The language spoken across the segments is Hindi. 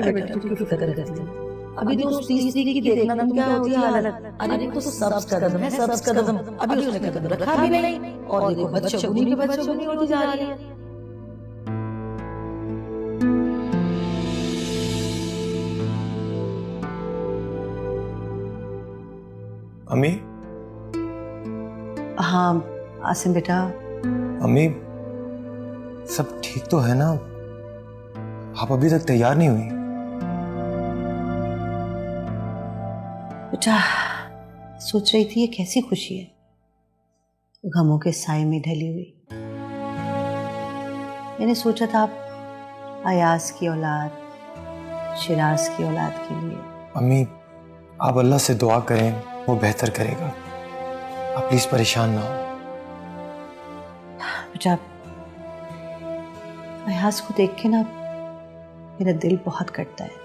बेटा तू क्यों फिक्र करती है? अभी तो उस तीसरी की देखना तुम क्या होती है हालत। अरे वो तो सब्ज कदम है, सब्ज कदम, अभी उसने कदम रखा भी नहीं और देखो बदशगुनी पे बदशगुनी होती जा रही है। अम्मी। हाँ आसिम बेटा। अम्मी सब ठीक तो है ना? आप अभी तक तैयार नहीं हुई? बेटा सोच रही थी ये कैसी खुशी है, गमों के साए में ढली हुई। मैंने सोचा था आप अयाज की औलाद, शिराज की औलाद के लिए। अम्मी आप अल्लाह से दुआ करें, वो बेहतर करेगा। आप प्लीज परेशान ना हो। बेटा अयाज को देख के ना मेरा दिल बहुत कटता है।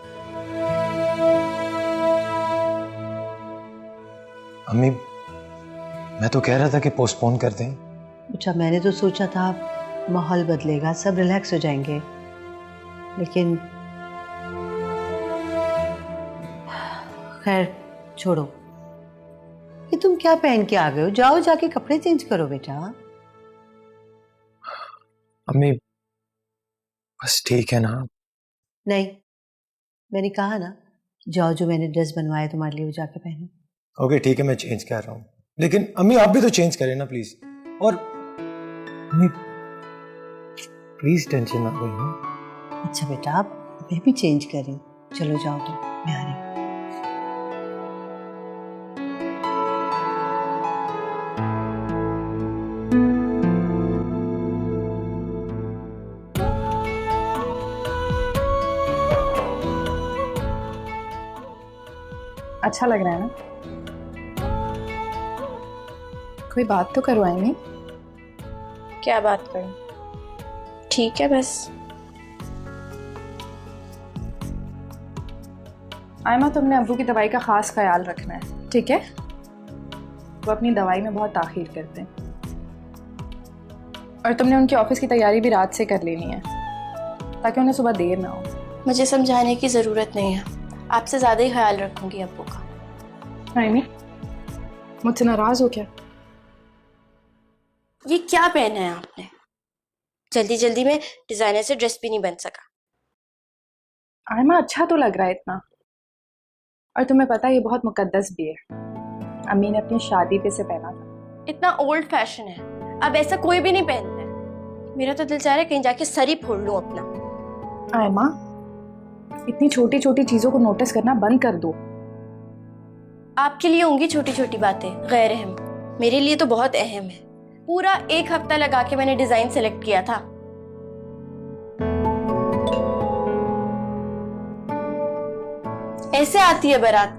अम्मी मैं तो कह रहा था कि पोस्टपोन कर दें। बेटा मैंने तो सोचा था माहौल बदलेगा, सब रिलैक्स हो जाएंगे, लेकिन खैर छोड़ो। ये तुम क्या पहन के आ गए हो? जाओ जाके कपड़े चेंज करो बेटा। अम्मी बस ठीक है ना? नहीं मैंने कहा ना, जाओ जो मैंने ड्रेस बनवाया तुम्हारे लिए वो जाके पहनो। ओके ठीक है मैं चेंज कर रहा हूँ, लेकिन अम्मी आप भी तो चेंज करें ना प्लीज। और अम्मी प्लीज टेंशन ना लो ना। अच्छा बेटा आप, मैं भी चेंज कर रही हूँ, चलो जाओ तुम, मैं आ रही हूँ। अच्छा लग रहा है ना? कोई बात तो करो आईनी। क्या बात करूं? ठीक है बस। आयमा तुमने अब्बू की दवाई का खास ख्याल रखना है, ठीक है? वो अपनी दवाई में बहुत ताखीर करते हैं और तुमने उनकी ऑफिस की तैयारी भी रात से कर लेनी है ताकि उन्हें सुबह देर ना हो। मुझे समझाने की जरूरत नहीं है, आपसे ज्यादा ही ख्याल रखूंगी अब्बू का। आयमी मुझसे नाराज हो क्या? ये क्या पहना है आपने? जल्दी जल्दी में डिजाइनर से ड्रेस भी नहीं बन सका। आयमा अच्छा तो लग रहा है इतना, और तुम्हें पता है ये बहुत मुकद्दस भी है। अम्मी ने अपनी शादी पे से पहना था। इतना ओल्ड फैशन है, अब ऐसा कोई भी नहीं पहनता है। मेरा तो दिल चाह रहा है कहीं जाके सर ही फोड़ लूं अपना। आयमा इतनी छोटी छोटी चीजों को नोटिस करना बंद कर दो। आपके लिए होंगी छोटी छोटी बातें गैर अहम, मेरे लिए तो बहुत अहम है। पूरा 1 हफ्ता लगा के मैंने डिजाइन सेलेक्ट किया था। ऐसे आती है बारात,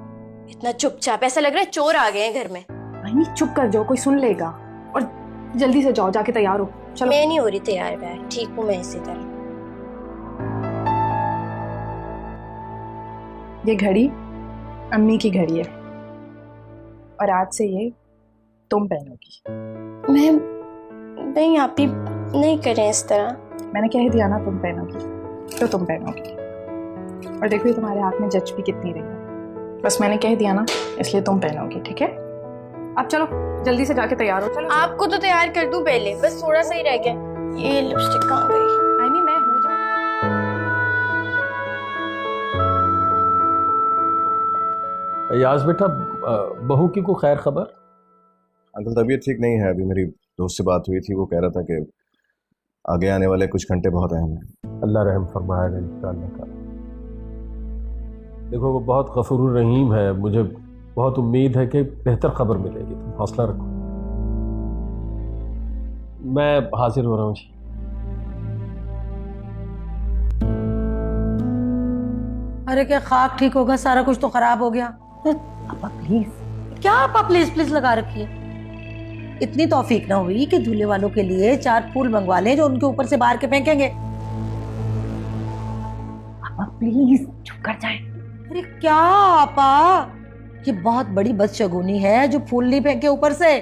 इतना चुपचाप, ऐसा लग रहा है चोर आ गए हैं घर में। आयमी चुप कर जाओ, कोई सुन लेगा। और जल्दी से जाओ, जाके तैयार हो। चलो। मैं नहीं हो रही तैयार व्यार, ठीक हूँ मैं इसी तरह। ये घड़ी अम्मी की घड़ी है और आज से ये तुम पहनोगी। मैं नहीं, आप ही नहीं करें इस तरह। मैंने कह दिया ना तुम पहनोगी तो तुम पहनोगी। और देखो ये तुम्हारे हाथ में जच भी कितनी रही है। बस मैंने कह दिया ना, इसलिए तुम पहनोगी, ठीक है? अब चलो जल्दी से जाके तैयार हो। चलो। आपको तो तैयार कर दूं पहले, बस थोड़ा सा ही रह गया। ये लिपस्टिक कहाँ गई? आईमी मैं हो जाऊँ। याज बेटा बहू की को खैर खबर? अंकल तबीयत ठीक नहीं है, अभी मेरी दोस्त से बात हुई थी, वो कह रहा था कि आगे आने वाले कुछ घंटे बहुत अहम हैं। अल्लाह रहम फरमाएगा इंशाअल्लाह ताला। देखो वो बहुत गफूर रहीम है, मुझे बहुत उम्मीद है कि बेहतर खबर मिलेगी, तुम हौसला रखो। मैं हाजिर हो रहा हूँ जी। अरे क्या खाक ठीक होगा, सारा कुछ तो खराब हो गया। अपा प्लीज, क्या अपा प्लीज प्लीज लगा रखी है? इतनी तौफीक ना हुई कि दूल्हे वालों के लिए 4 फूल मंगवा लें जो उनके ऊपर से बाहर के फेंकेंगे। अपा प्लीज चुप कर जाए। अरे क्या आपा, ये बहुत बड़ी बदशगुनी है जो फूल नहीं फेंके ऊपर से।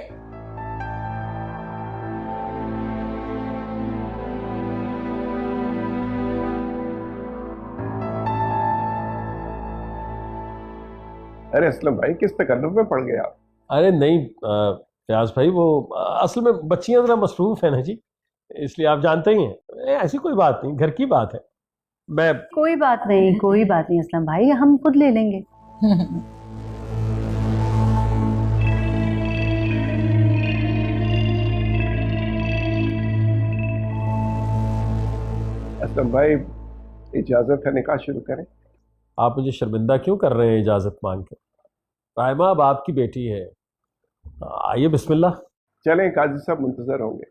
अरे असलम भाई किस तकल्लुफ में पड़ गए आप? अरे नहीं फयाज भाई, वो असल में बच्चियां ज़रा मसरूफ़ है ना जी, इसलिए आप जानते ही हैं। ऐसी कोई बात नहीं, घर की बात है। मैं कोई बात नहीं असलम भाई, हम खुद ले लेंगे। असलम भाई इजाजत है, निकाह शुरू करें। आप मुझे शर्मिंदा क्यों कर रहे हैं इजाज़त मांग के? रायमा अब आपकी बेटी है, आइए बिस्मिल्लाह। चलें, काजी साहब मुंतजर होंगे।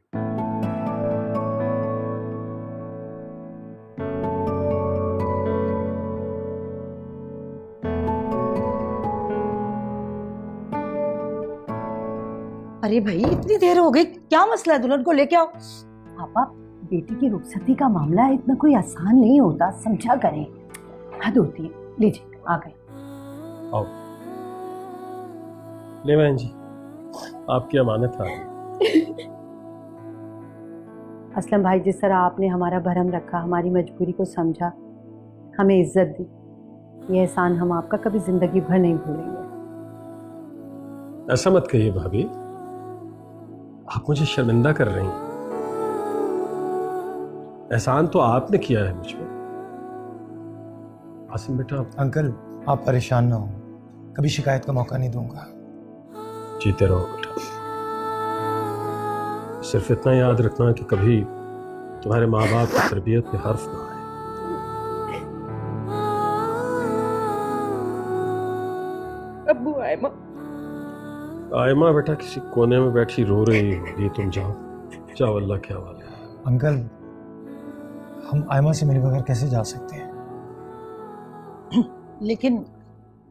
अरे भाई इतनी देर हो गई, क्या मसला है? दुल्हन को लेके आओ। पापा, बेटी की रुखसती का मामला है, इतना कोई आसान नहीं होता, समझा करें, हद होती है। लीजिए आ गए। आओ ले बहन जी, आपकी अमानत है। असलम भाई, जिस तरह आपने हमारा भरम रखा, हमारी मजबूरी को समझा, हमें इज्जत दी, ये एहसान हम आपका कभी जिंदगी भर नहीं भूलेंगे। ऐसा मत कहिए भाभी, आप मुझे शर्मिंदा कर रही हैं। एहसान तो आपने किया है मुझ पर। आसिम बेटा, अंकल आप परेशान ना हो, कभी शिकायत का मौका नहीं दूंगा। जीते रहो बेटा। सिर्फ इतना याद रखना कि कभी तुम्हारे माँ बाप की तरबियत में हर्फ ना आए। अब्बू आयमा। आयमा बेटा किसी कोने में बैठी रो रही होगी, तुम जाओ जाओ, अल्लाह के हवाले। अंकल हम आयमा से मिले बगैर कैसे जा सकते हैं? लेकिन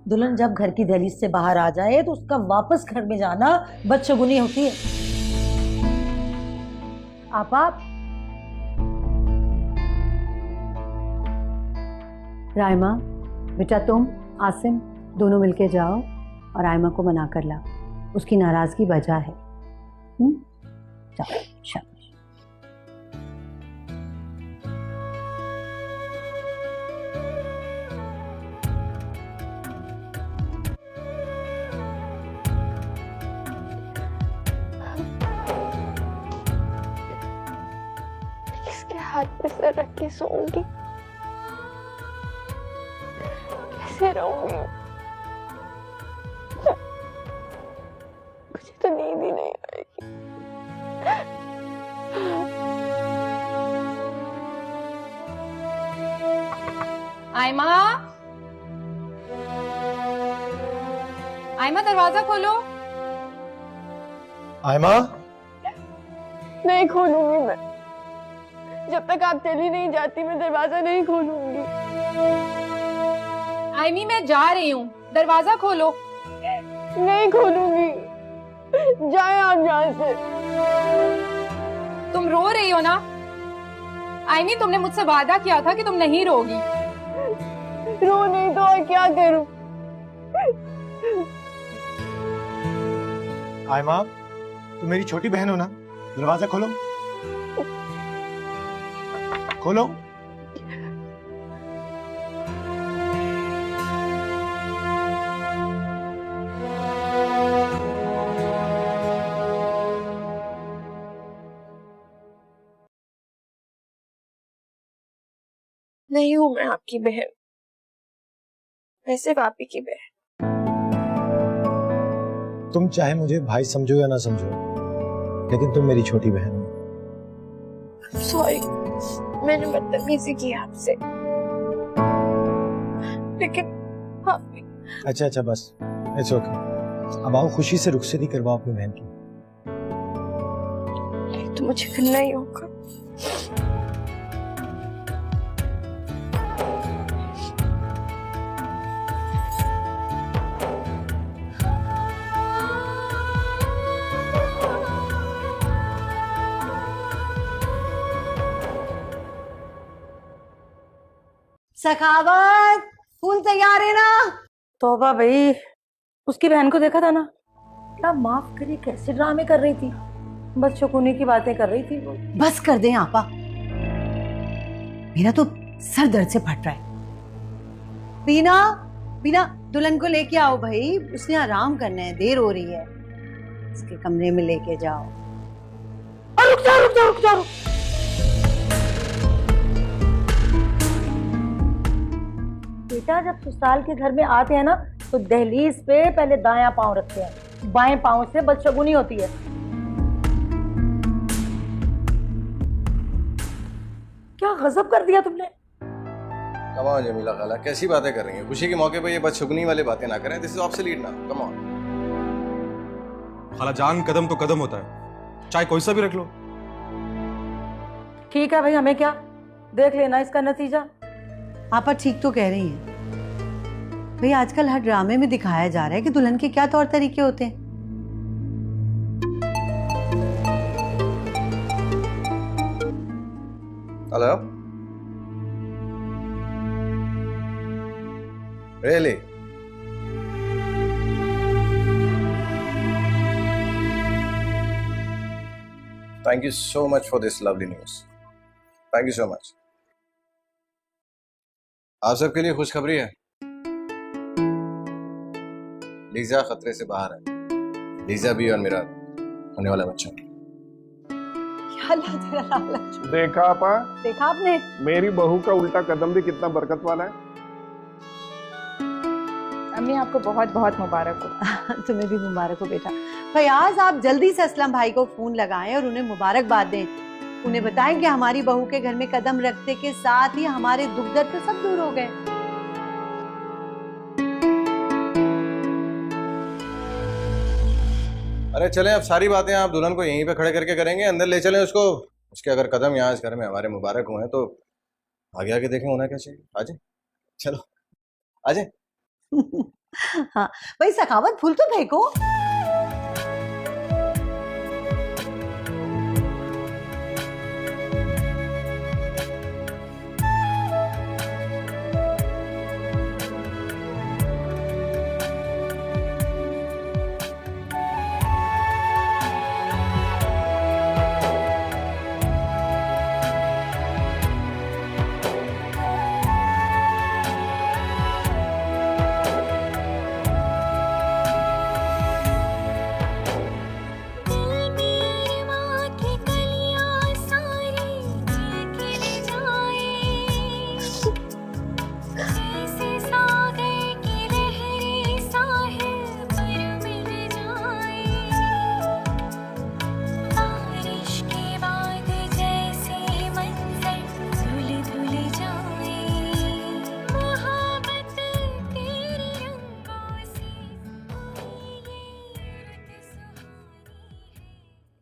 दुल्हन जब घर की दहलीज से बाहर आ जाए तो उसका वापस घर में जाना बदशगुनी होती है। आप रायमा, बेटा तुम आसिम दोनों मिलके जाओ और आयमा को मना कर ला, उसकी नाराजगी वजह है। जाओ शाबाश। इसके हाथ पे सर रख के सोऊंगी, कैसे रहूंगी? मुझे तो नींद ही नहीं आएगी। आयमा, आयमा दरवाजा खोलो। आयमा, नहीं खोलूंगी मैं, जब तक आप चली नहीं जाती मैं दरवाजा नहीं खोलूंगी। आयमी मैं जा रही हूँ, दरवाजा खोलो। नहीं खोलूंगी, जाए आप यहाँ से। तुम रो रही हो ना? आयमी तुमने मुझसे वादा किया था कि तुम नहीं रोगी। रो नहीं तो और क्या करूं? आयमा तुम मेरी छोटी बहन हो ना, दरवाजा खोलो खोलो। नहीं हूं मैं आपकी बहन, मैं सिर्फ आप ही की बहन। तुम चाहे मुझे भाई समझो या ना समझो, लेकिन तुम मेरी छोटी बहन हो। सॉरी, मैंने बदतमीजी की आपसे, लेकिन हाँ। अच्छा अच्छा बस, इट्स ओके। अब आओ खुशी से रुखसती करवाओ अपनी बहन की। तो मुझे करना ही होगा। सखावत, फूल तैयार है ना? तौबा भाई, उसकी बहन को देखा था ना, क्या माफ करिए कैसे ड्रामे कर रही थी, बस शकुनी की बातें कर रही थी वो। बस कर दें आपा, मेरा तो सर दर्द से फट रहा है। बीना, बिना दुल्हन को लेके आओ भाई, उसने आराम करना है, देर हो रही है। इसके कमरे में लेके जाओ। रुक जाओ रुक जाओ रुक जाओ। बेटा जब ससुराल के घर में आते हैं ना तो दहलीज पे पहले दायां पांव रखते हैं, बाएं पांव से बदशगुनी होती है। क्या गजब कर दिया तुमने। कम ऑन जमीला खाला, कैसी बातें कर रही हैं? खुशी के मौके पे ये बदशगुनी वाली बातें ना करें। दिस इज ऑब्सोलीट ना, कम ऑन। खाला जान कदम तो कदम होता है, चाहे कोई सा भी रख लो। ठीक है भाई, हमें क्या, देख लेना इसका नतीजा। पापा ठीक तो कह रही हैं भाई, आजकल हर ड्रामे में दिखाया जा रहा है कि दुल्हन के क्या तौर तरीके होते हैं। Hello, really? Thank you so much for this lovely news. Thank you so much. आप सबके लिए खुशखबरी है, लीजा खतरे से बाहर है। लीजा भी और मेरा होने वाला बच्चा। अल्लाह तेरा लाला। देखा आपा, देखा आपने? मेरी बहू का उल्टा कदम भी कितना बरकत वाला है। अम्मी आपको बहुत बहुत मुबारक हो। तुम्हें भी मुबारक हो बेटा। फयाज आप जल्दी से असलम भाई को फोन लगाएं और उन्हें मुबारकबाद दें। उन्हें बताएं कि हमारी बहू के घर में कदम रखते के साथ ही हमारे दुख दर्द तो सब दूर हो गए। अरे चलें, अब सारी बातें आप दुल्हन को यहीं पे खड़े करके करेंगे, अंदर ले चलें उसको। उसके अगर कदम यहाँ इस घर में हमारे मुबारक हुए हैं तो आगे आगे देखें होना क्या चाहिए। आजे, चलो आजे। हाँ भाई, सखावत फूल तो फेंको।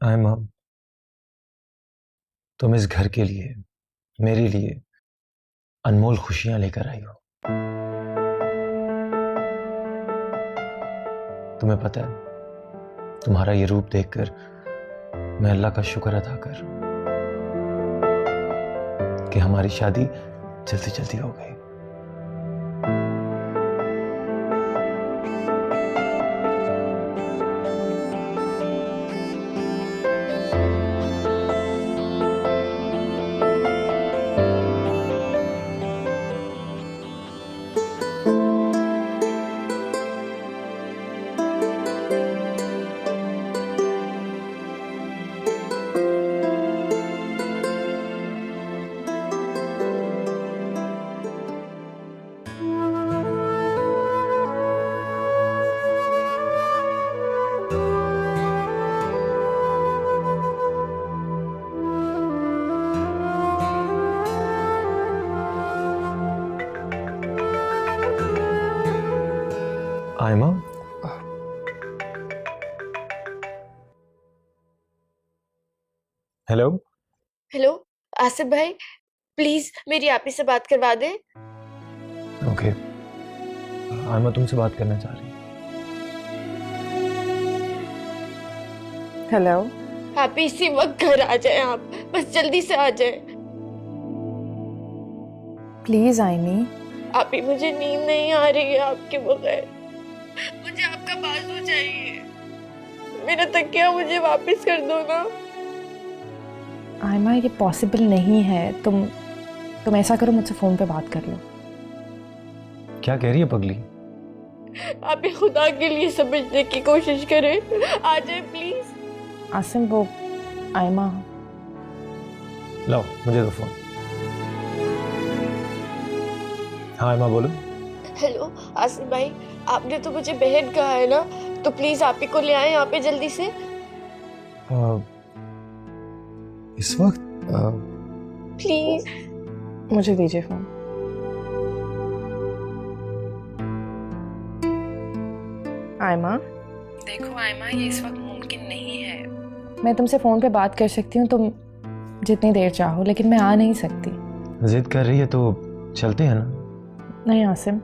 आयमा, तुम इस घर के लिए, मेरे लिए अनमोल खुशियां लेकर आई हो। तुम्हें पता है, तुम्हारा ये रूप देखकर मैं अल्लाह का शुक्र अदा कर कि हमारी शादी जल्दी जल्दी हो गई। आयमा, हेलो। हेलो आसिफ भाई, प्लीज मेरी आप ही से बात करवा दे। ओके, आयमा तुमसे बात करना चाह रही है। हेलो, आप ही इसी वक्त घर आ जाए, आप बस जल्दी से आ जाए। प्लीज आईनी। आप ही, मुझे नींद नहीं आ रही है आपके बगैर। मुझे आपका बाजू चाहिए, मेरा तकिया मुझे वापस कर दो ना। आयमा ये पॉसिबल नहीं है। तुम ऐसा करो, मुझसे फोन पे बात कर लो। क्या कह रही है पगली? आप ये खुदा के लिए समझने की कोशिश करें, आ जाए प्लीज। आसिम वो आयमा। लाओ मुझे दो फोन। हाँ अम्मा बोलो। हेलो आसिम भाई, आपने तो मुझे बहन कहा है ना, तो प्लीज आप ही को ले आए यहाँ पे जल्दी से। इस वक्त प्लीज। मुझे दीजिए फोन। आयमा देखो आयमा, ये इस वक्त मुमकिन नहीं है। मैं तुमसे फोन पे बात कर सकती हूँ तुम जितनी देर चाहो, लेकिन मैं आ नहीं सकती। जिद कर रही है तो चलते हैं ना। नहीं आसिम,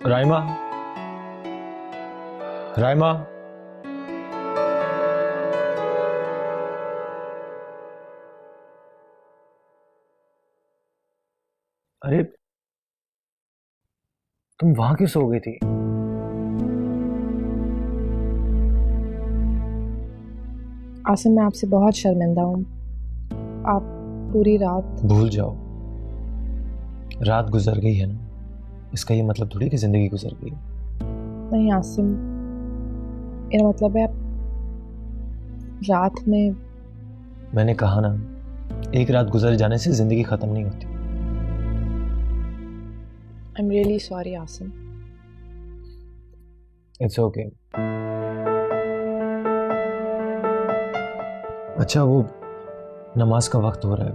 राइमा, राइमा, अरे तुम वहां क्यों सो गई थी? आसिम मैं आपसे बहुत शर्मिंदा हूँ। आप पूरी रात। भूल जाओ, रात गुजर गई है ना, इसका ये मतलब थोड़ी कि जिंदगी गुजर गई। नहीं आसिम, मेरा मतलब है रात में। मैंने कहा ना, एक रात गुजर जाने से जिंदगी खत्म नहीं होती। I am really sorry Asim. It's okay. अच्छा वो नमाज का वक्त हो रहा है,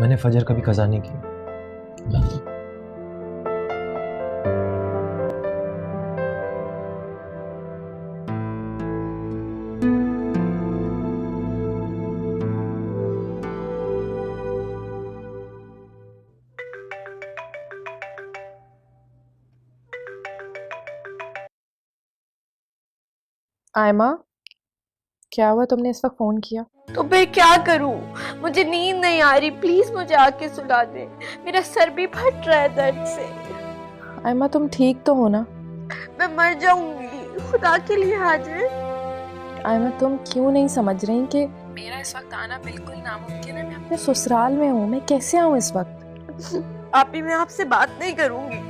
मैंने फजर कभी कज़ा नहीं की। आयमा क्या हुआ, तुमने इस वक्त फोन किया? तो मैं क्या करूं, मुझे नींद नहीं आ रही, प्लीज मुझे आके सुला दे, मेरा सर भी फट रहा है दर्द से। आयमा तुम ठीक तो हो ना? मैं मर जाऊंगी, खुदा के लिए आ जाए। आयमा तुम क्यों नहीं समझ रही कि मेरा इस वक्त आना बिल्कुल नामुमकिन है। मैं अपने ससुराल में हूँ, मैं कैसे आऊँ इस वक्त? आप ही, मैं आपसे बात नहीं करूंगी,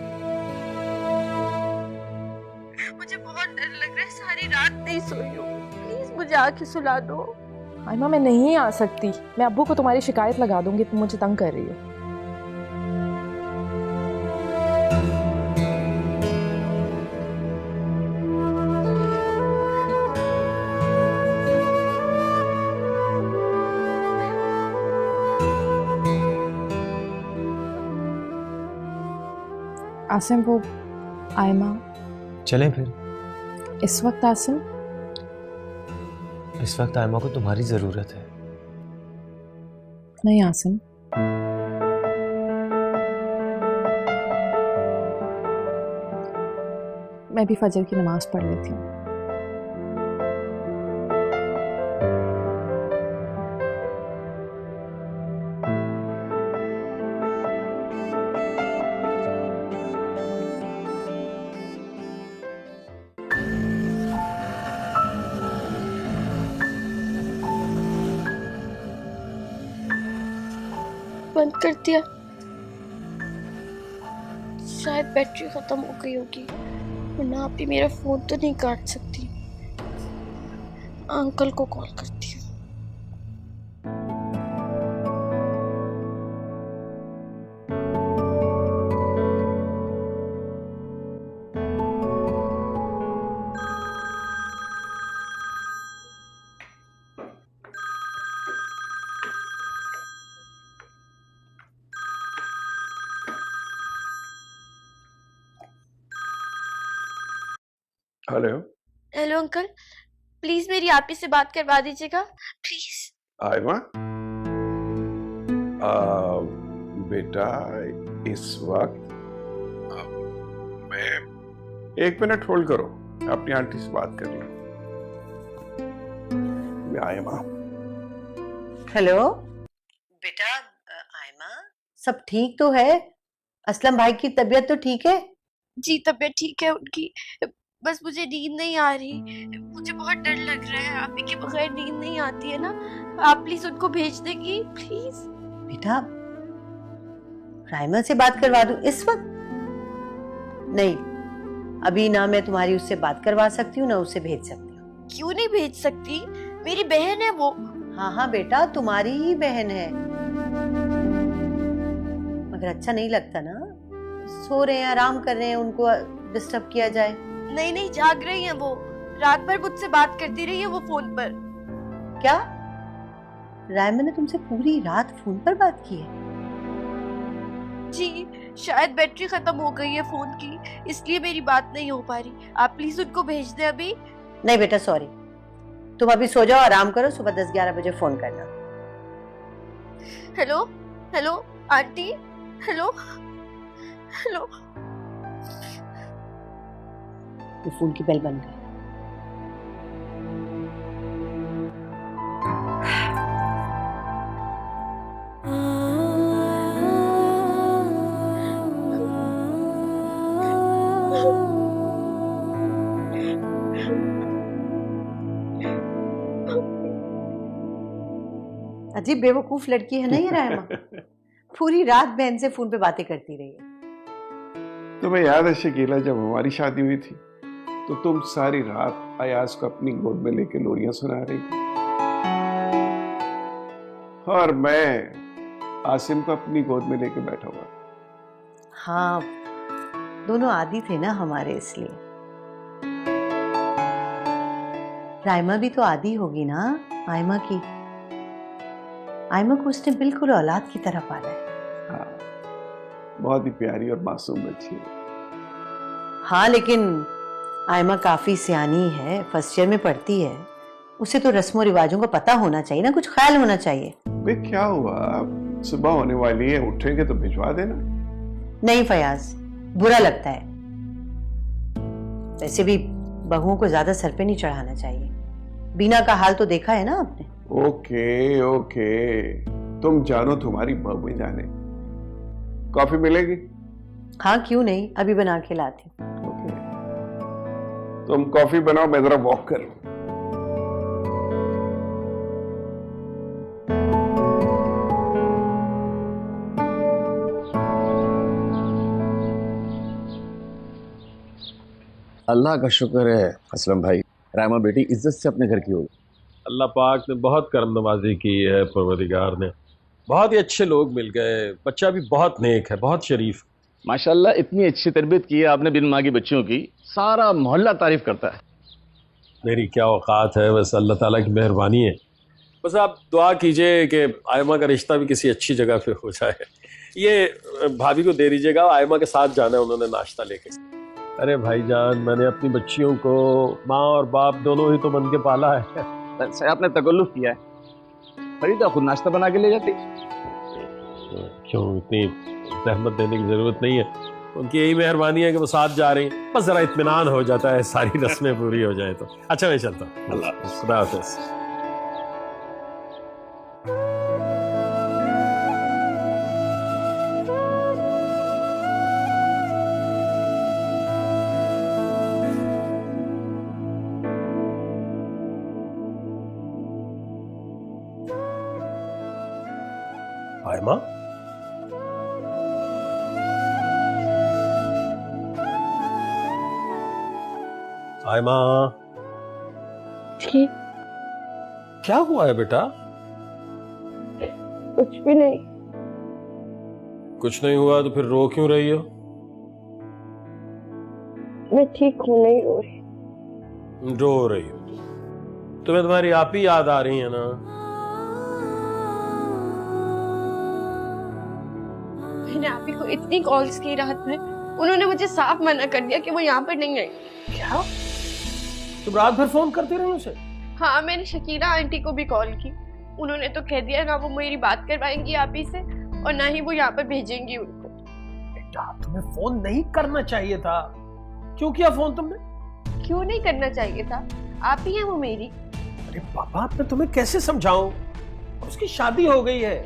मुझे बहुत डर लग रहा है, सारी रात नहीं सोई हूँ, प्लीज मुझे आके सुला दो। आयमा मैं नहीं आ सकती, मैं अब्बू को तुम्हारी शिकायत लगा दूंगी, तुम मुझे तंग कर रही हो। आसिम वो आयमा। चलें फिर। इस वक्त आसिम? इस वक्त आयमा को तुम्हारी जरूरत है। नहीं आसिम, मैं भी फजर की नमाज पढ़ लेती हूँ। बंद कर दिया, शायद बैटरी खत्म हो गई होगी, वरना आप ही मेरा फोन तो नहीं काट सकती। अंकल को कॉल करती हूँ। हेलो हेलो अंकल, प्लीज मेरी आप ही से बात करवा दीजिएगा प्लीज। आयमा, बेटा इस वक्त मैं 1 मिनट होल्ड करो, अपनी आंटी से बात कर लूं। आयमा, हेलो बेटा, आयमा सब ठीक तो है? असलम भाई की तबीयत तो ठीक है? जी तबीयत ठीक है उनकी, बस मुझे नींद नहीं आ रही, मुझे बहुत डर लग रहा है, आप ही के बगैर नींद नहीं आती है ना, आप प्लीज उनको भेज देंगी प्लीज। बेटा राइमा से बात करवा दूं इस वक्त? नहीं, अभी ना मैं तुम्हारी उससे बात करवा सकती हूँ ना उसे भेज सकती हूँ। क्यों नहीं भेज सकती, मेरी बहन है वो। हाँ हाँ बेटा, तुम्हारी ही बहन है, मगर अच्छा नहीं लगता ना, सो रहे हैं, आराम कर रहे हैं, उनको डिस्टर्ब किया जाए। नहीं नहीं, जाग रही है वो, रात भर मुझसे बात करती रही है वो फोन पर। क्या रायमा ने तुमसे पूरी रात फोन पर बात की है? जी, शायद बैटरी खत्म हो गई है फोन की, इसलिए मेरी बात नहीं हो पा रही, आप प्लीज उनको भेज दें अभी। नहीं बेटा सॉरी, तुम अभी सो जाओ, आराम करो, सुबह 10-11 बजे फोन करना। Hello hello aunty, hello hello. ये फोन की बेल बंद कर। अजीब बेवकूफ लड़की है ना ये रायमा, पूरी रात बहन से फोन पे बातें करती रही है। तुम्हें याद है शकीला, जब हमारी शादी हुई थी तो तुम सारी रात अयाज को अपनी गोद में लेके लोरियां सुना रही थी और मैं आसिम को अपनी गोद में लेके बैठा हुआ। हाँ, दोनों आदी थे ना हमारे, इसलिए। रायमा भी तो आदी होगी ना आयमा की। आयमा को उसने बिल्कुल औलाद की तरह पाला है। हाँ, बहुत ही प्यारी और मासूम बच्ची है। हाँ, लेकिन आयमा काफी सियानी है, फर्स्ट ईयर में पढ़ती है, उसे तो रस्मों रिवाजों का पता होना चाहिए ना, कुछ ख्याल होना चाहिए। बे क्या हुआ, सुबह होने वाली है, उठेंगे तो भिजवा देना। नहीं फयाज, बुरा लगता है, वैसे भी बहुओं को ज्यादा सर पे नहीं चढ़ाना चाहिए। बीना का हाल तो देखा है ना आपने। ओके ओके, तुम जानो तुम्हारी बहू जाने। कॉफी मिलेगी? हाँ क्यों नहीं, अभी बना के लाती हूँ। ओके, तुम कॉफी बनाओ, मैं जरा वॉक करूं। अल्लाह का शुक्र है असलम भाई, रायमा बेटी इज्जत से अपने घर की होगी। अल्लाह पाक ने बहुत करम नवाजी की है, परवरदिगार ने, बहुत ही अच्छे लोग मिल गए, बच्चा भी बहुत नेक है, बहुत शरीफ। माशाल्लाह, इतनी अच्छी तरबियत की है आपने बिन माँ की बच्चियों की, सारा मोहल्ला तारीफ करता है। मेरी क्या औकात है, बस अल्लाह ताला की मेहरबानी है। बस आप दुआ कीजिए कि आयमा का रिश्ता भी किसी अच्छी जगह पे हो जाए। ये भाभी को दे दीजिएगा, आयमा के साथ जाना है उन्होंने नाश्ता लेके। अरे भाईजान, मैंने अपनी बच्चियों को माँ और बाप दोनों ही तो बन के पाला है। सर आपने तकल्लुफ किया है, फरीदा खुद नाश्ता बना के ले जाती। क्यों, इतनी जहमत देने की जरूरत नहीं है, उनकी यही मेहरबानी है कि वो साथ जा रही हैं, बस जरा इत्मीनान हो जाता है, सारी रस्में पूरी हो जाए तो। अच्छा मैं चलता हूँ, अल्लाह खुदा हाफिज़। आयमा, आयमा, ठीक, क्या हुआ है बेटा? कुछ भी नहीं। कुछ नहीं हुआ तो फिर रो क्यों रही हो? मैं ठीक हूँ, नहीं रो रही। रो रही हो? तुम्हें तुम्हारी आप ही याद आ रही है ना? मैंने आप ही को इतनी कॉल्स की रात में, उन्होंने मुझे साफ मना कर दिया कि वो यहाँ पर नहीं आई। क्या? तुम रात भर फोन करते रहे उसे? हाँ, मैंने शकीला आंटी को भी कॉल की। उन्होंने तो कह दिया ना वो मेरी बात करवाएंगी आप ही से और ना ही वो यहाँ पर भेजेंगी उनको। बेटा तुम्हें फोन नहीं करना चाहिए था। क्यों किया फोन तुमने? क्यों नहीं करना चाहिए था? आप ही हैं वो मेरी। अरे पापा मैं तुम्हें कैसे समझाऊं? उसकी शादी हो गई है,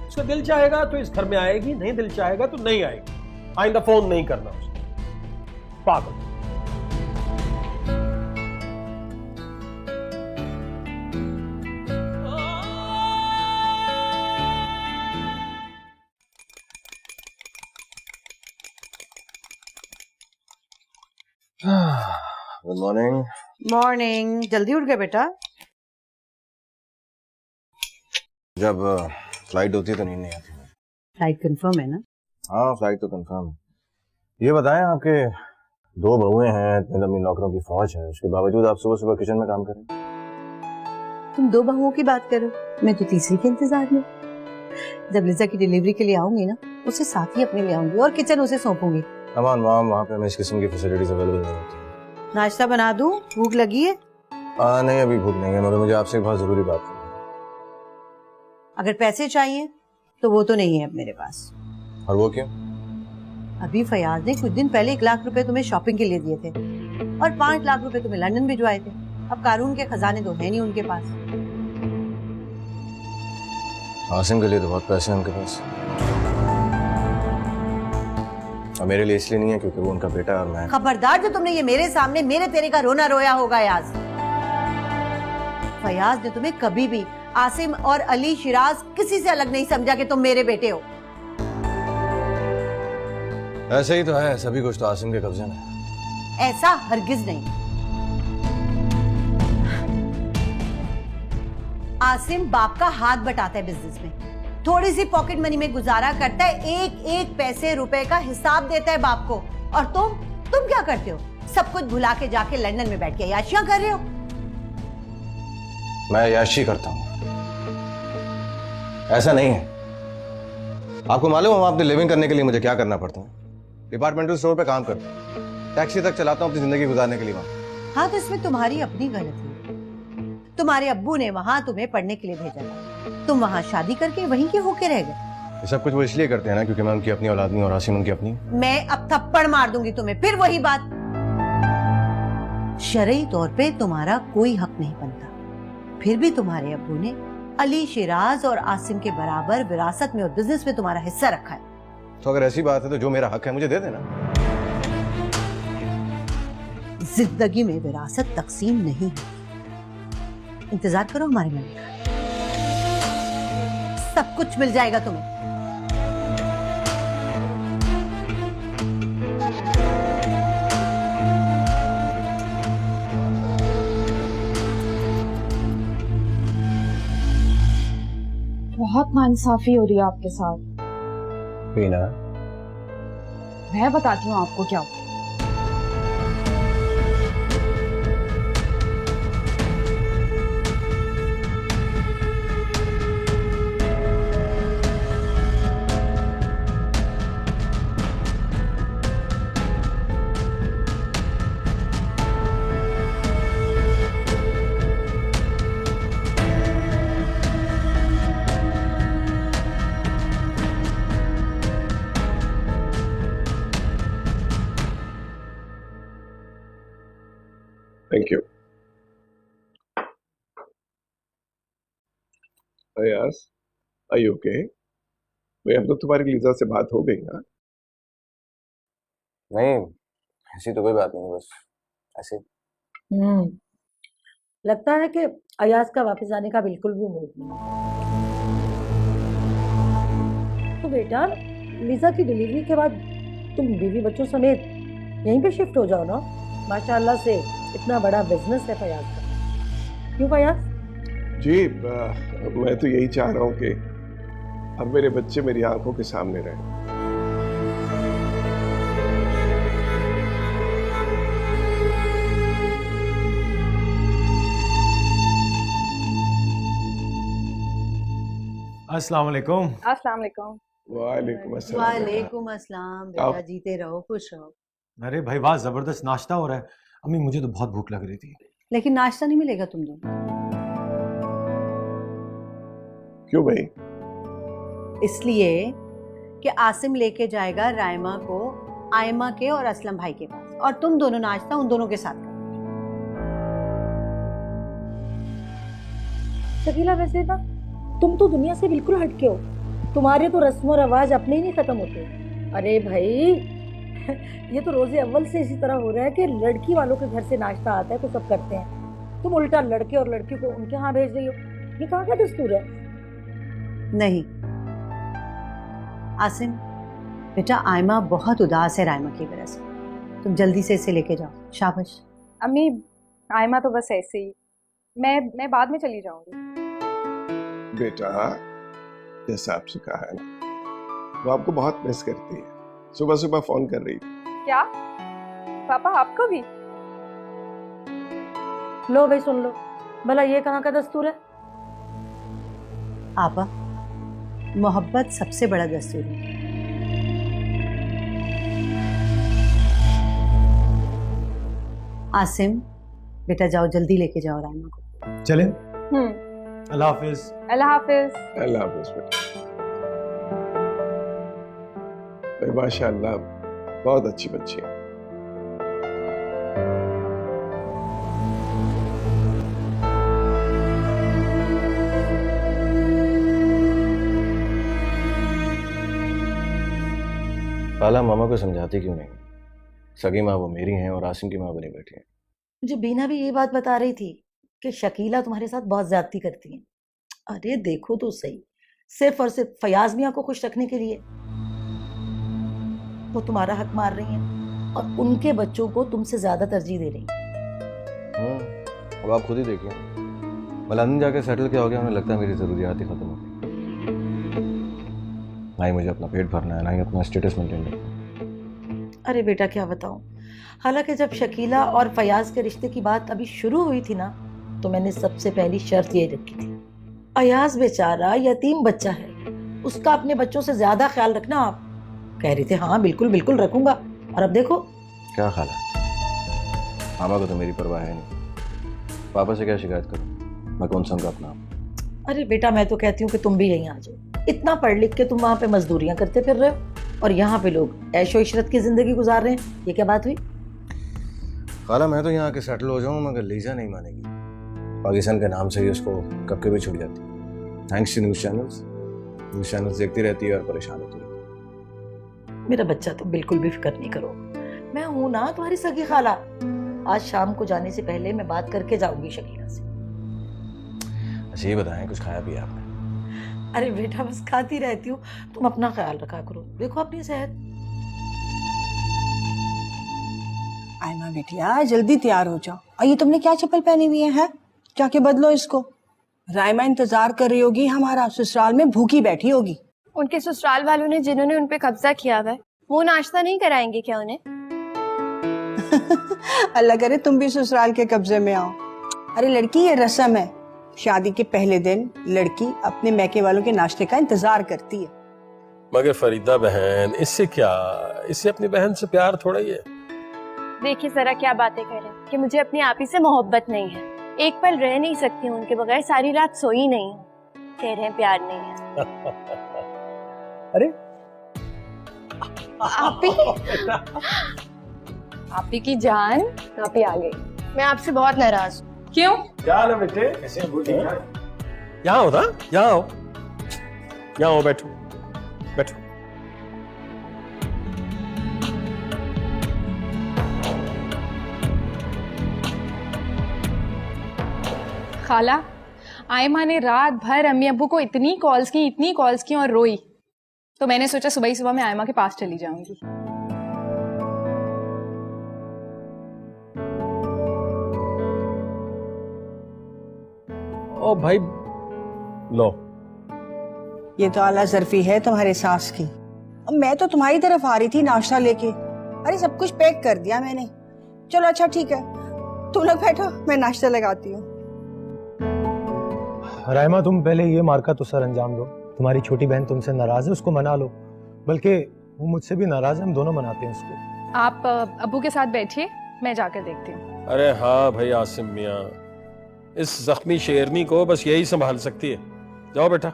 उसका दिल चाहेगा तो इस घर में आएगी, नहीं दिल चाहेगा तो नहीं आएगी। आइंदा फोन नहीं करना उसको। पागल। Good morning. मॉर्निंग। जल्दी उठ गए बेटा? जब फ्लाइट होती है तो नींद नहीं आती। फ्लाइट कंफर्म है ना? हाँ फ्लाइट तो कंफर्म है। ये बताएं आपके 2 बहुएं हैं, इतने लंबी नौकरों की फौज है, उसके बावजूद आप सुबह सुबह किचन में काम करें? तुम 2 बहुओं की बात करो, मैं तो तीसरी के इंतजार में। जब लिजा की डिलीवरी के लिए आऊंगी ना, उसे साथ ही अपने ले आऊंगी और किचन उसे सौंपूंगी। अमान माम, वहाँ पे हमें इस किस्म की फैसिलिटीज अवेलेबल नहीं होती। नाश्ता बना दूं? भूख लगी है? नहीं अभी भूख नहीं है, मगर मुझे आपसे एक बहुत जरूरी बात करनी है। अगर पैसे चाहिए तो वो तो नहीं है अब मेरे पास। और वो क्यों? अभी फयाज ने कुछ दिन पहले 1 लाख रुपए तुम्हें शॉपिंग के लिए दिए थे और 5 लाख रुपए तुम्हें लंदन भिजवाए थे। अब कारून के खजाने तो है नहीं उनके पास। आसिम के लिए तो बहुत पैसे हैं उनके पास, और मेरे लिए इसलिए नहीं है क्योंकि वो उनका बेटा है और मैं। खबरदार जो तुमने ये मेरे सामने मेरे तेरे का रोना रोया होगा याज। फयाज ने तुम्हें कभी भी आसिम और अली शिराज किसी से अलग नहीं समझा कि तुम मेरे बेटे हो। ऐसे ही तो है, सभी कुछ तो आसिम के कब्जे में है। ऐसा हरगिज नहीं। आसिम बाप का हाथ बटाता है बिजनेस में, थोड़ी सी पॉकेट मनी में गुजारा करता है, एक एक पैसे रुपए का हिसाब देता है बाप को। और तुम क्या करते हो? सब कुछ भुला के जाके लंदन में बैठ के याशियां कर रहे हो। मैं याशी करता हूँ, ऐसा नहीं है। आपको मालूम है अपनी लिविंग करने के लिए मुझे क्या करना पड़ता है? डिपार्टमेंटल स्टोर पे काम करता हूँ, टैक्सी तक चलाता हूँ अपनी जिंदगी गुजारने के लिए वहां। हाँ तो इसमें तुम्हारी अपनी गलती है। तुम्हारे अब्बू ने वहां तुम्हें पढ़ने के लिए भेजा था, तुम वहां शादी करके वहीं के होके रह गए। ये सब कुछ वो इसलिए करते हैं ना क्योंकि मैं उनकी अपनी औलाद नहीं और आसिम उनकी अपनी। मैं अब थप्पड़ मार दूंगी तुम्हें, फिर वही बात। शरई तौर पे तुम्हारा कोई हक नहीं बनता, फिर भी तुम्हारे अब्बू ने अली शिराज और आसिम के बराबर विरासत में और बिजनेस में तुम्हारा हिस्सा रखा है। तो अगर ऐसी बात है तो जो मेरा हक है मुझे दे देना। जिंदगी में विरासत तकसीम नहीं है। इंतजार करो हमारे मिलने का, सब कुछ मिल जाएगा तुम्हें। बहुत नाइंसाफी हो रही है आपके साथ। पीना मैं बताती हूँ आपको क्या हुआ। Thank you. अयास, आर यू ओके? भाई अब तो तुम्हारी लीजा से बात हो गई ना? नहीं, ऐसी तो कोई बात नहीं, बस ऐसे। लगता है कि अयाज का वापस आने का बिल्कुल भी मूड नहीं। तो बेटा लीजा की डिलीवरी के बाद तुम बीवी बच्चों समेत यहीं पे शिफ्ट हो जाओ ना। माशाल्लाह से इतना बड़ा बिजनेस है फयाज का। क्यों फयाज? जी मैं तो यही चाह रहा हूँ कि अब मेरे बच्चे मेरी आंखों के सामने रहे। अस्सलाम वालेकुम। अस्सलाम वालेकुम। वालेकुम अस्सलाम। वालेकुम अस्सलाम। बेटा जीते रहो, खुश रहो। अरे भाई वाह, जबरदस्त नाश्ता हो रहा है। अम्मी मुझे तो बहुत भूख लग रही थी। लेकिन नाश्ता नहीं मिलेगा तुम दोनों। क्यों भाई? इसलिए कि आसिम लेके जाएगा रायमा को आयमा के और असलम भाई के पास, और तुम दोनों नाश्ता उन दोनों के साथ करो। शकीला वैसे ना तुम तो दुनिया से बिल्कुल हटके हो, तुम्हारे तो रस्म और रवाज अपने ही नहीं खत्म होते। अरे भाई ये तो रोजे अव्वल से इसी तरह हो रहा है कि लड़की वालों के घर से नाश्ता आता है तो सब करते हैं, तुम उल्टा लड़के और लड़की को उनके यहाँ भेज रही हो। ये कहाँ का दस्तूर है? नहीं आसिम बेटा, आयमा बहुत उदास है रायमा की वजह से, तुम जल्दी से इसे लेके जाओ। शाबाश। अम्मी आयमा तो बस ऐसे ही, मैं बाद में चली जाऊंगी। बेटा जैसा आपसे कहा है ना, वो आपको बहुत मिस करती है, सुबह सुबह फोन कर रही थी। क्या पापा आपको भी? लो भाई सुन लो, भला ये कहाँ का दस्तूर है? आपा, मोहब्बत सबसे बड़ा दस्तूर है। आसिम बेटा जाओ, जल्दी लेके जाओ रायमा को। चले? अल्लाह हाफिज। अल्लाह हाफिज। अल्लाह हाफिज बेटा। भाई माशाअल्लाह बहुत अच्छी बच्ची है। खाला मामा को समझाती क्यों नहीं? सगी माँ वो मेरी हैं और आसिम की माँ बनी बैठी है। मुझे बीना भी ये बात बता रही थी कि शकीला तुम्हारे साथ बहुत ज्यादती करती है। अरे देखो तो सही, सिर्फ और सिर्फ फयाज मियाँ को खुश रखने के लिए वो तुम्हारा हक मार रही हैं और उनके बच्चों को तुमसे ज्यादा तरजीह दे रही हैं। अब आप खुद ही देखिए, लंदन जाके सेटल क्या हो गया, उन्हें लगता है मेरी जरूरियात ही खत्म हो गई। ना ही मुझे अपना पेट भरना है, ना ही अपना स्टेटस मेंटेन करना है। अरे बेटा क्या बताऊं, हालांकि जब शकीला और फयाज के रिश्ते की बात अभी शुरू हुई थी ना, तो मैंने सबसे पहली शर्त ये रखी थी, फयाज बेचारा यतीम बच्चा है, उसका अपने बच्चों से ज्यादा ख्याल रखना। आप कह रहे थे हाँ बिल्कुल बिल्कुल रखूंगा, और अब देखो। क्या खाला, मामा को तो मेरी परवाह है नहीं, पापा से क्या शिकायत करूं? मैं कौन सा उनका अपना? अरे बेटा मैं तो कहती हूँ कि तुम भी यहीं आ जाओ, इतना पढ़ लिख के तुम वहां पे मजदूरियां करते फिर रहे हो और यहाँ पे लोग ऐशो इशरत की जिंदगी गुजार रहे हैं। ये क्या बात हुई? खाला मैं तो यहाँ आके सेटल हो जाऊँ, मगर लीजा नहीं मानेगी। पाकिस्तान के नाम से ही उसको कब के भी छूट जाती है। थैंक्स टू न्यूज़ चैनल्स देखती रहती है और परेशान होती रहती है। मेरा बच्चा तो बिल्कुल भी फिक्र नहीं करो, मैं हूं ना तुम्हारी सगी खाला। आज शाम को जाने से पहले मैं बात करके जाऊंगी शकीला से। अच्छा ये बताएं, कुछ खाया पिया आपने? अरे बेटा बस खाती रहती हूँ, तुम अपना ख्याल रखा करो, देखो अपनी सेहत। आयमा बेटिया जल्दी तैयार हो जाओ। और ये तुमने क्या चप्पल पहनी हुई है? जाके बदलो इसको। रायमा इंतजार कर रही होगी, हमारा ससुराल में भूखी बैठी होगी। उनके ससुराल वालों ने जिन्होंने उन पे कब्जा किया हुआ है, वो नाश्ता नहीं कराएंगे क्या उन्हें? अल्लाह करे तुम भी ससुराल के कब्जे में आओ। अरे लड़की ये रस्म है, शादी के पहले दिन लड़की अपने मैके वालों के नाश्ते का इंतजार करती है। मगर फरीदा बहन, इससे क्या, इससे अपनी बहन से प्यार थोड़ा ही है। देखिए जरा क्या बातें कर रहे हैं कि मुझे अपनी आपी से मोहब्बत नहीं है, एक पल रह नहीं सकती हूँ उनके बगैर, सारी रात सोई नहीं हूँ, कह रहे हैं प्यार नहीं है। अरे आपी आपी की जान, आपी आ गई। मैं आपसे बहुत नाराज हूँ। क्यों? क्या हाल है बेटे? कैसे यहाँ हो ना, यहाँ आओ, यहाँ आओ, बैठो बैठो। खाला, आयमा ने रात भर अम्मी अब्बू को इतनी कॉल्स की और रोई, तो मैंने सोचा सुबह ही सुबह मैं आयमा के पास चली जाऊंगी। ओ भाई लो, ये तो आला ज़र्फी है तुम्हारे सास की। अब मैं तो तुम्हारी तरफ आ रही थी नाश्ता लेके। अरे सब कुछ पैक कर दिया मैंने। चलो अच्छा ठीक है, तुम लोग बैठो, मैं नाश्ता लगाती हूँ। रायमा तुम पहले ये मार्का तो सर अंजाम दो। तुम्हारी छोटी बहन तुमसे नाराज है, उसको मना लो, बल्कि वो मुझसे भी नाराज है, हम दोनों मनाते हैं उसको। आप अब्बू के साथ बैठिए, मैं जाकर देखती हूँ। अरे हाँ भाई आसिम मियाँ, इस जख्मी शेरनी को बस यही संभाल सकती है। जाओ बेटा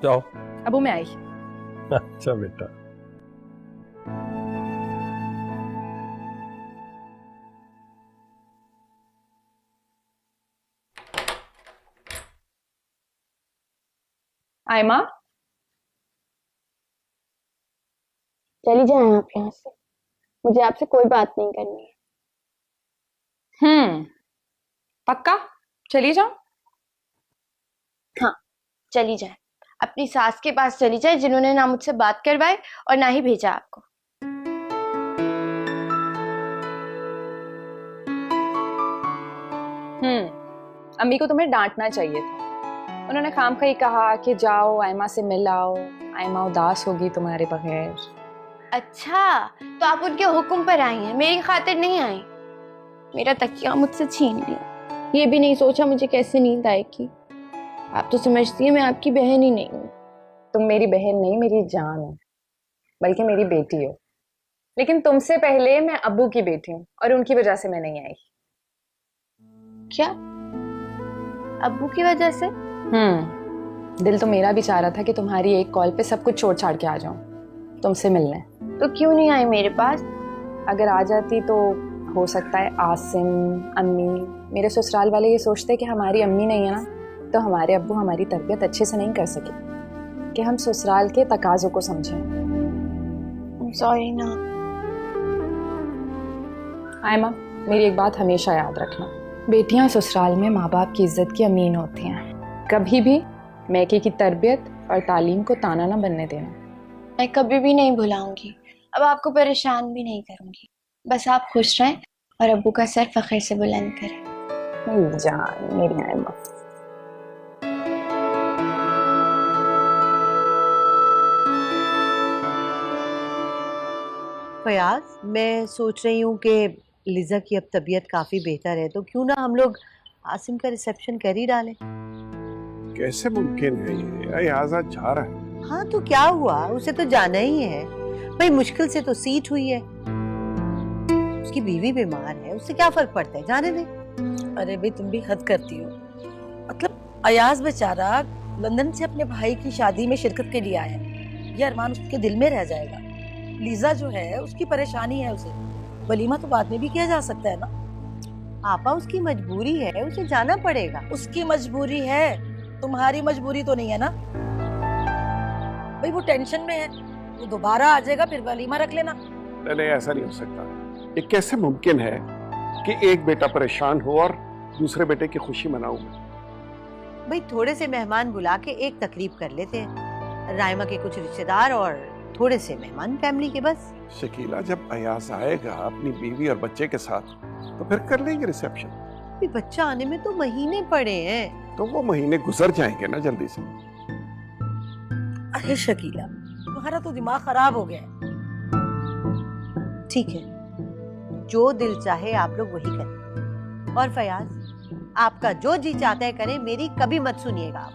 जाओ। अबू मैं आई। अच्छा बेटा। आयमा चली जाए आप यहाँ से, मुझे आपसे कोई बात नहीं करनी है। पक्का चली जाओ? हाँ चली जाए, अपनी सास के पास चली जाए जिन्होंने ना मुझसे बात करवाई और ना ही भेजा आपको। अम्मी को तुम्हें डांटना चाहिए था। उन्होंने खामखा कहा कि जाओ आयमा से मिल आओ, आयमा उदास होगी तुम्हारे बगैर। अच्छा तो आप उनके हुक्म पर आई हैं, मेरी खातिर नहीं आई। मेरा तकिया मुझसे छीन लिया, ये भी नहीं सोचा मुझे कैसे नींद आएगी। आप तो समझती हैं मैं आपकी बहन ही नहीं हूँ। तुम मेरी बहन नहीं, मेरी जान हो, बल्कि मेरी बेटी हो। लेकिन तुमसे पहले मैं अब्बू की बेटी हूँ और उनकी वजह से मैं नहीं आई। क्या? अब्बू की वजह से? दिल तो मेरा भी चाह रहा था कि तुम्हारी एक कॉल पे सब कुछ छोड़ छाड़ के आ जाऊं तुमसे मिलने। तो क्यों नहीं आई मेरे पास? अगर आ जाती तो हो सकता है आसिम, अम्मी, मेरे ससुराल वाले ये सोचते कि हमारी अम्मी नहीं है ना, तो हमारे अब्बू हमारी तरबियत अच्छे से नहीं कर सके कि हम ससुराल के तकाजों को समझें। सॉरी ना आयमा, मेरी एक बात हमेशा याद रखना, बेटियां ससुराल में माँ बाप की इज्जत की अमीन होती हैं। कभी भी मैके की तरबियत और तालीम को ताना ना बनने देना। मैं कभी भी नहीं भुलाऊंगी, अब आपको परेशान भी नहीं करूंगी। बस आप खुश रहें और अब्बू का सर फख्र से बुलंद करें। मेरी जान, मेरी आयमा। फयाज, मैं सोच रही हूँ कि लिज़ा की अब तबीयत काफ़ी बेहतर है, तो क्यों ना हम लोग आसिम का रिसेप्शन कर ही डालें। कैसे मुमकिन है ये आजाद जा रहा है? हाँ तो क्या हुआ, उसे तो जाना ही है भाई, मुश्किल से तो सीट हुई है। उसकी बीवी बीमार है, उससे क्या फर्क पड़ता है, जाने दे। अरे भाई तुम भी हद करती हो। मतलब अयाज बेचारा लंदन से अपने भाई की शादी में शिरकत के लिए आया, ये अरमान उसके दिल में रह जाएगा। लीजा जो है उसकी परेशानी है, उसे वलीमा तो बाद में भी किया जा सकता है ना। आपा उसकी मजबूरी है, उसे जाना पड़ेगा। उसकी मजबूरी है, तुम्हारी मजबूरी तो नहीं है ना भाई। वो टेंशन में है, वो दोबारा आ जाएगा, फिर वलीमा रख लेना। नहीं ऐसा नहीं हो सकता। ये कैसे मुमकिन है कि एक बेटा परेशान हो और दूसरे बेटे की खुशी मनाऊंगा? भाई थोड़े से मेहमान बुला के एक तकरीब कर लेते हैं, रायमा के कुछ रिश्तेदार और थोड़े से मेहमान फैमिली के बस। शकीला, जब अयाज आएगा अपनी बीवी और बच्चे के साथ तो फिर कर लेंगे रिसेप्शन। भी बच्चा आने में तो महीने पड़े हैं। तो वो महीने गुजर जाएंगे ना जल्दी से। अरे शकीला, तुम्हारा तो दिमाग खराब हो गया है। ठीक है, जो दिल चाहे आप लोग वही करें। और फयाज, आपका जो जी चाहता है करें, मेरी कभी मत सुनिएगा आप।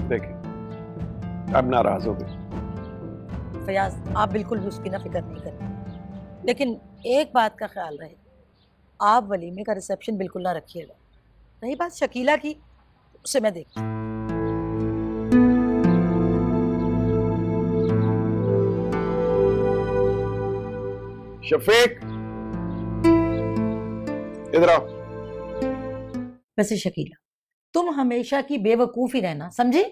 देखिए, अब नाराज हो गए। फयाज, आप बिल्कुल भी उसकी ना फिक्र नहीं करें, लेकिन एक बात का ख्याल रहे, आप वलीमे का रिसेप्शन बिल्कुल ना रखिएगा। रही बात शकीला की, उसे मैं देखती हूँ। शफीक, इधर आओ। वैसे शकीला, तुम हमेशा की बेवकूफ ही रहना, समझी?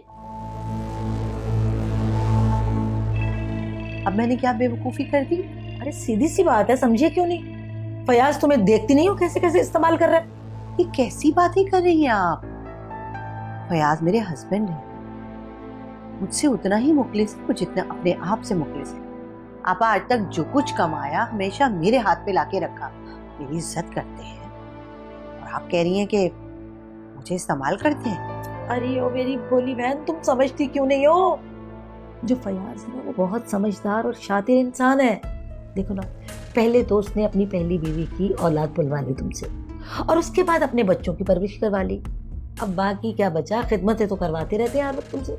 अब मैंने क्या बेवकूफी कर दी? अरे सीधी सी बात है, समझिए क्यों नहीं? फयाज तुम्हें देखती नहीं हो कैसे कैसे इस्तेमाल कर रहा है? ये कैसी बातें कर रही हैं आप? फयाज मेरे हस्बैंड है, मुझसे उतना ही मुखलिस है जितना अपने आप से मुखलिस है। आप आज तक जो कुछ कमाया हमेशा मेरे हाथ पे लाके रखा, मेरी इज्जत करते हैं, और आप कह रही हैं कि मुझे इस्तेमाल करते हैं। अरे ओ मेरी भोली बहन, तुम समझती क्यों नहीं हो? जो फयाज है ना, वो बहुत समझदार और शातिर इंसान है। देखो ना, पहले तो उसने अपनी पहली बीवी की औलाद बुलवा ली तुमसे, और उसके बाद अपने बच्चों की परवरिश करवा ली। अब बाकी क्या बचा, खिदमतें तो करवाते रहते हैं आप तुमसे।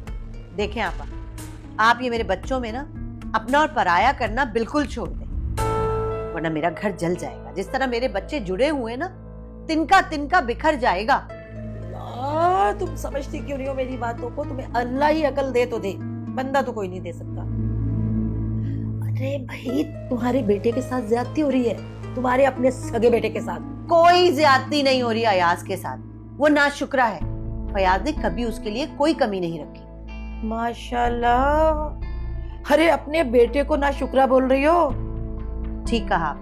देखें आप ये मेरे बच्चों में ना अपना और पराया करना बिल्कुल छोड़ दें। वरना मेरा घर जल जाएगा। जिस तरह मेरे बच्चे जुड़े हुए ना, तिनका तिनका बिखर जाएगा। तुम समझती क्यों नहीं हो मेरी बातों को? तुम्हें अल्लाह ही अकल दे तो दे, बंदा तो कोई नहीं दे सकता। अरे भाई, तुम्हारे बेटे के साथ ज्यादती हो रही है, तुम्हारे अपने सगे बेटे के साथ। कोई ज्यादती नहीं हो रही अयाज के साथ, वो नाशुक्रा है। फयाज ने कभी उसके लिए कोई कमी नहीं रखी। माशाल्लाह। अरे अपने बेटे को नाशुक्रा बोल रही हो? ठीक कहा,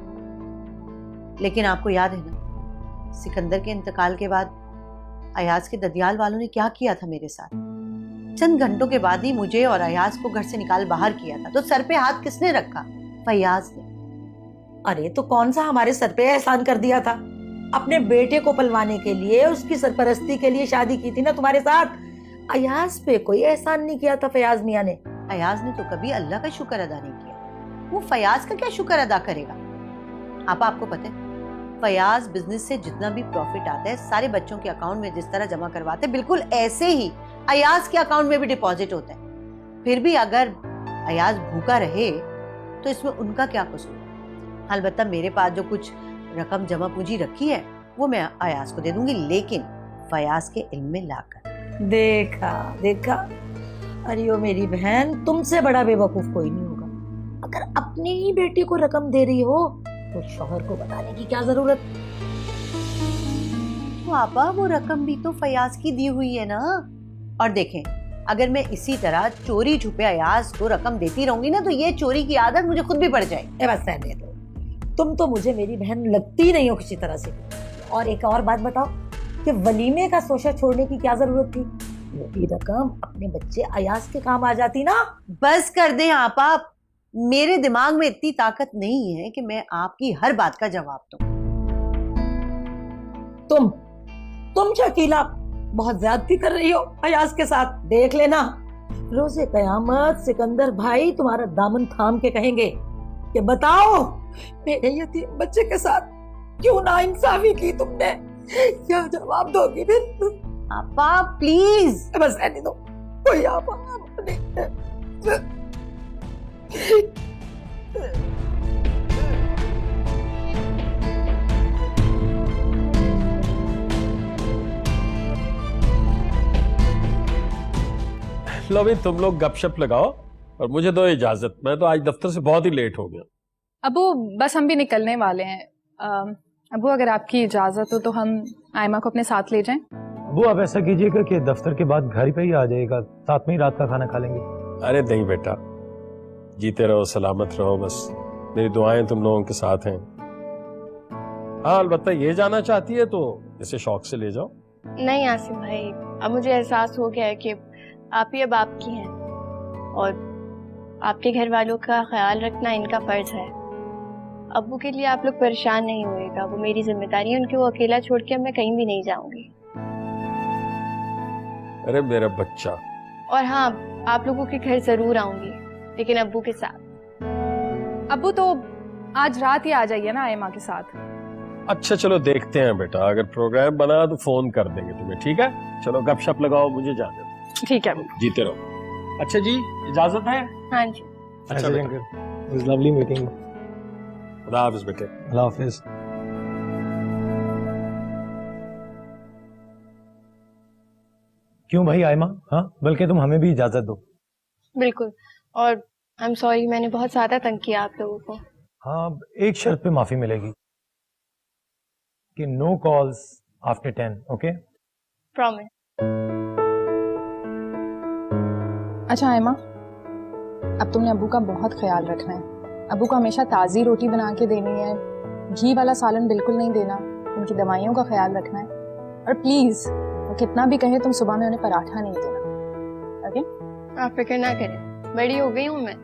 लेकिन आपको याद है ना, सिकंदर के इंतकाल के बाद अयाज के ददियाल वालों ने क्या किया था मेरे साथ? चंद घंटों के बाद ही मुझे और अयाज को घर से निकाल बाहर किया था। तो सर पे हाथ किसने रखा? फयाज ने। अरे तो कौन सा हमारे सर पे एहसान कर दिया था? अपने बेटे को पलवाने के लिए, उसकी सरपरस्ती के लिए शादी की थी ना तुम्हारे साथ। अयाज पे कोई एहसान नहीं किया था फयाज मियां ने। अयाज ने तो कभी अल्लाह का शुक्र अदा नहीं किया, वो फयाज का क्या शुक्र अदा करेगा? आपको पता है, फयाज बिजनेस से जितना भी प्रॉफिट आता है सारे बच्चों के अकाउंट में जिस तरह जमा करवाते हैं, बिल्कुल ऐसे ही अयाज के अकाउंट में भी डिपॉजिट होता है। फिर भी अगर अयाज भूखा रहे तो इसमें उनका क्या कसूर? अलबत्ता मेरे पास जो कुछ रकम जमा पूंजी रखी है वो मैं अयाज को दे दूंगी, लेकिन फयाज के इल्म में लाकर। देखा देखा, अरे ओ मेरी बहन, तुमसे बड़ा बेवकूफ कोई नहीं होगा। अगर अपने ही बेटे को रकम दे रही हो तो शौहर को बताने की क्या जरूरत? पापा, वो रकम भी तो फयाज की दी हुई है ना। और देखें, अगर मैं इसी तरह चोरी छुपे अयाज को रकम देती रहूंगी ना, तो ये चोरी की आदत मुझे खुद भी पड़ जाएगी। बस रहने दो, तुम तो मुझे मेरी बहन लगती नहीं हो किसी तरह से। और एक और बात बताओ कि वलीमे का सोचा छोड़ने की क्या जरूरत थी? ये रकम अपने बच्चे अयाज के काम आ जाती ना। बस कर दें आपा, मेरे दिमाग में इतनी ताकत नहीं है कि मैं आपकी हर बात का जवाब दूं। तुम शकीला बहुत ज्यादती कर रही हो अयाज के साथ, देख लेना। रोजे कयामत सिकंदर भाई तुम्हारा दामन थाम के कहेंगे कि बताओ मेरे यतीम बच्चे के साथ क्यों नाइंसाफी की तुमने? क्या जवाब दोगी फिर? आपा प्लीज, बस रहने दो। कोई आपा लो भाई, तुम लोग गपशप लगाओ और मुझे दो इजाजत, मैं तो आज दफ्तर से बहुत ही लेट हो गया। अबू बस हम भी निकलने वाले हैं। अबू अगर आपकी इजाजत हो तो हम आयमा को अपने साथ ले जाएं। वो आप ऐसा कीजिएगा कि दफ्तर के बाद घर पे ही आ जाएगा, साथ में ही रात का खाना खा लेंगे। अरे नहीं बेटा, जीते रहो, सलामत रहो, बस मेरी दुआएं तुम लोगों के साथ हैं। हाँ, अलबत्ता ये जाना चाहती है तो इसे शौक से ले जाओ। नहीं आसिफ भाई, अब मुझे एहसास हो गया है कि आप ही अब आपकी हैं और आपके घर वालों का ख्याल रखना इनका फर्ज है। अब्बू के लिए आप लोग परेशान नहीं होइएगा, वो मेरी जिम्मेदारी है। उनके वो अकेला छोड़ के मैं कहीं भी नहीं जाऊंगी। अरे मेरा बच्चा। और हाँ, आप लोगों के घर जरूर आऊंगी, लेकिन अब्बू के साथ। अब्बू तो आज रात ही आ जाइए ना आयमा के साथ। अच्छा चलो देखते हैं बेटा, अगर प्रोग्राम बना तो फोन कर देंगे तुम्हें, ठीक है? चलो गपशप लगाओ, मुझे जाने दो। ठीक है, जीते रहो। अच्छा जी, इजाजत है? हाँ जी। अच्छा बेटा, लवली मीटिंग। खुदा हाफिज बेटे। अल्लाह हाफिज। क्यों भाई आयमा? हाँ, बल्कि तुम हमें भी इजाजत दो। बिल्कुल, और आई एम सॉरी, मैंने बहुत ज्यादा तंग किया आप लोगों को। हाँ, एक शर्त पे माफी मिलेगी कि no calls after 10, okay? Promise. अच्छा आयमा, अब तुमने अब्बू का बहुत ख्याल रखना है। अब्बू को हमेशा ताज़ी रोटी बना के देनी है, घी वाला सालन बिल्कुल नहीं देना, उनकी दवाइयों का ख्याल रखना है। और प्लीज वो कितना भी कहे, तुम सुबह में उन्हें पराठा नहीं देना, ओके? आप फिक्र ना करें, बड़ी हो गई हूँ मैं।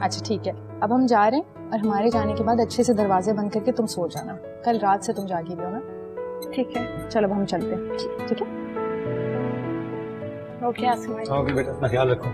अच्छा ठीक है, अब हम जा रहे हैं और हमारे जाने के बाद अच्छे से दरवाजे बंद करके तुम सो जाना। कल रात से तुम जागी भी हो ना? ठीक है, चलो अब हम चलते हैं, ठीक है? ओके आसिफ भाई। ओके बेटा, अपना ख्याल रखो।